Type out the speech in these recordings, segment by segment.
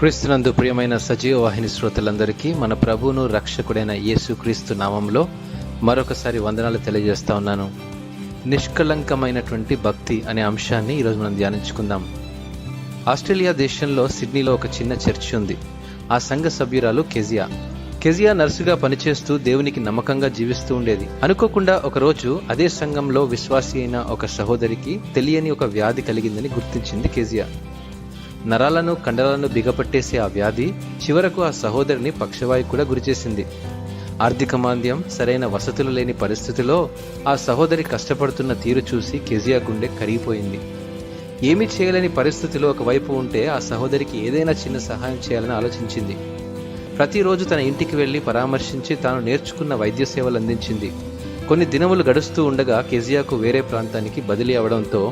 క్రీస్తునందు ప్రియమైన సజీవ వాహిని శ్రోతలందరికీ మన ప్రభువును రక్షకుడైన యేసు క్రీస్తు నామంలో మరొకసారి వందనాలు తెలియజేస్తా ఉన్నాను. నిష్కళంకమైనటువంటి భక్తి అనే అంశాన్ని ఈరోజు మనం ధ్యానించుకుందాం. ఆస్ట్రేలియా దేశంలో సిడ్నీలో ఒక చిన్న చర్చ్ ఉంది. ఆ సంఘ సభ్యురాలు కెజియా నర్సుగా పనిచేస్తూ దేవునికి నమ్మకంగా జీవిస్తూ ఉండేది. అనుకోకుండా ఒకరోజు అదే సంఘంలో విశ్వాసి అయిన ఒక సహోదరికి తెలియని ఒక వ్యాధి కలిగిందని గుర్తించింది కెజియా. నరాలను కండరాలను బిగపట్టేసే ఆ వ్యాధి చివరకు ఆ సహోదరిని పక్షవాయు కూడా గురిచేసింది. ఆర్థిక మాంద్యం, సరైన వసతులు లేని పరిస్థితిలో ఆ సహోదరి కష్టపడుతున్న తీరు చూసి కెజియా గుండె కరిగిపోయింది. ఏమీ చేయలేని పరిస్థితిలో ఒకవైపు ఉంటే ఆ సహోదరికి ఏదైనా చిన్న సహాయం చేయాలని ఆలోచించింది. ప్రతిరోజు తన ఇంటికి వెళ్లి పరామర్శించి తాను నేర్చుకున్న వైద్య సేవలు అందించింది. కొన్ని దినములు గడుస్తూ ఉండగా కెజియాకు వేరే ప్రాంతానికి బదిలీ అవడంతో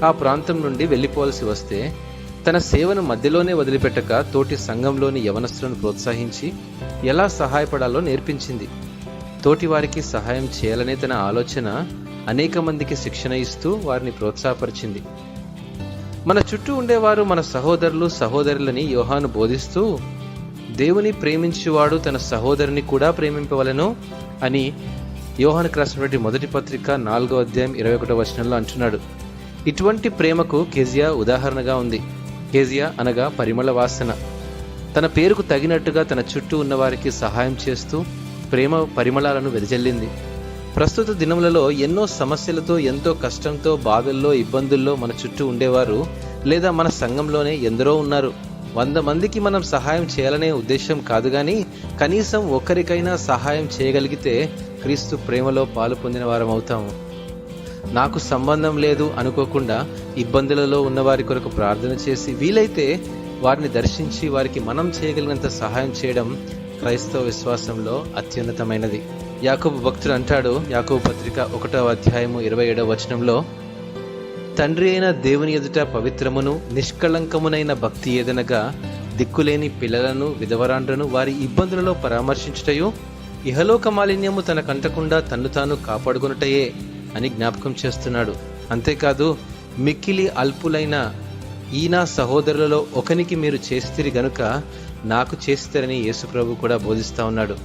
ఆ ప్రాంతం నుండి వెళ్లిపోవలసి వస్తే తన సేవను మధ్యలోనే వదిలిపెట్టక తోటి సంఘంలోని యవనస్తులను ప్రోత్సహించి ఎలా సహాయపడాలో నేర్పించింది. తోటి వారికి సహాయం చేయాలనే తన ఆలోచన అనేక మందికి శిక్షణ ఇస్తూ వారిని ప్రోత్సాహపరిచింది. మన చుట్టూ ఉండేవారు మన సహోదరులు సహోదరులని యోహాను బోధిస్తూ దేవుని ప్రేమించువాడు తన సహోదరుని కూడా ప్రేమింపవలెను అని యోహానుకు రాసినటువంటి మొదటి పత్రిక 4వ అధ్యాయం 21వ వచనంలో అంటున్నాడు. ఇటువంటి ప్రేమకు కెజియా ఉదాహరణగా ఉంది. కెజియా అనగా పరిమళ వాసన. తన పేరుకు తగినట్టుగా తన చుట్టూ ఉన్నవారికి సహాయం చేస్తూ ప్రేమ పరిమళాలను వెదజల్లింది. ప్రస్తుత దినములలో ఎన్నో సమస్యలతో, ఎంతో కష్టంతో, బాధల్లో, ఇబ్బందుల్లో మన చుట్టూ ఉండేవారు లేదా మన సంఘంలోనే ఎందరో ఉన్నారు. 100 మందికి మనం సహాయం చేయాలనే ఉద్దేశం కాదు, కానీ కనీసం ఒక్కరికైనా సహాయం చేయగలిగితే క్రీస్తు ప్రేమలో పాలు పొందిన వారం అవుతాము. నాకు సంబంధం లేదు అనుకోకుండా ఇబ్బందులలో ఉన్నవారి కొరకు ప్రార్థన చేసి వీలైతే వారిని దర్శించి వారికి మనం చేయగలిగినంత సహాయం చేయడం క్రైస్తవ విశ్వాసంలో అత్యున్నతమైనది. యాకోబు భక్తుడు అంటాడు, యాకోబు పత్రిక 1వ అధ్యాయము 27వ వచనంలో, తండ్రి అయిన దేవుని ఎదుట పవిత్రమును నిష్కళంకమునైన భక్తి ఏదనగా దిక్కులేని పిల్లలను విధవరాండ్రను వారి ఇబ్బందులలో పరామర్శించుటయు ఇహలోక మాలిన్యము తనకంటకుండా తన్ను తాను కాపాడుకొనుటయే అని జ్ఞాపకం చేస్తున్నాడు. అంతేకాదు, మిక్కిలి అల్పులైన ఈనా సహోదరులలో ఒకనికి మీరు చేస్తిరి గనుక నాకు చేస్తారని యేసుప్రభు కూడా బోధిస్తా ఉన్నాడు.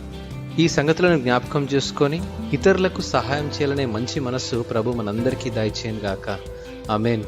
ఈ సంగతులను జ్ఞాపకం చేసుకొని ఇతరులకు సహాయం చేయాలనే మంచి మనస్సు ప్రభు మనందరికీ దయచేయను గాక. ఆమేన్.